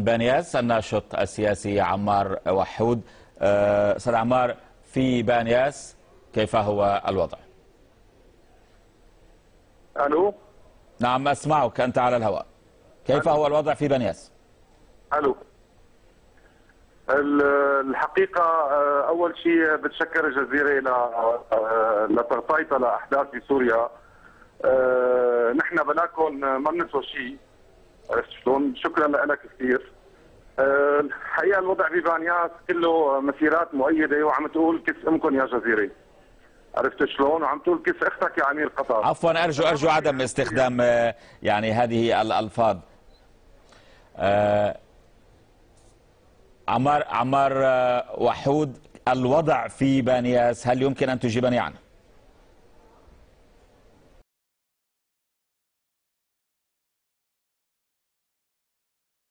من بانياس الناشط السياسي عمار وحود. أستاذ عمار، في بانياس كيف هو الوضع؟ الو. نعم أسمعك، أنت على الهواء. كيف هو الوضع في بانياس؟ الو. الحقيقه اول شيء بتشكر الجزيره لتغطيتها لاحداث في سوريا. نحن بلاكم ما بنسوى شيء، عرفت شلون؟ شكرا لك كثير. الحقيقه الوضع ببانياس كله مسيرات مؤيده وعم تقول كس امكم يا جزيره، عرفت شلون؟ وعم تقول كس اختك يا امير قطر. عفوا، ارجو عدم استخدام يعني هذه الالفاظ. عمار وحود، الوضع في بانياس هل يمكن ان تجيبني عنه؟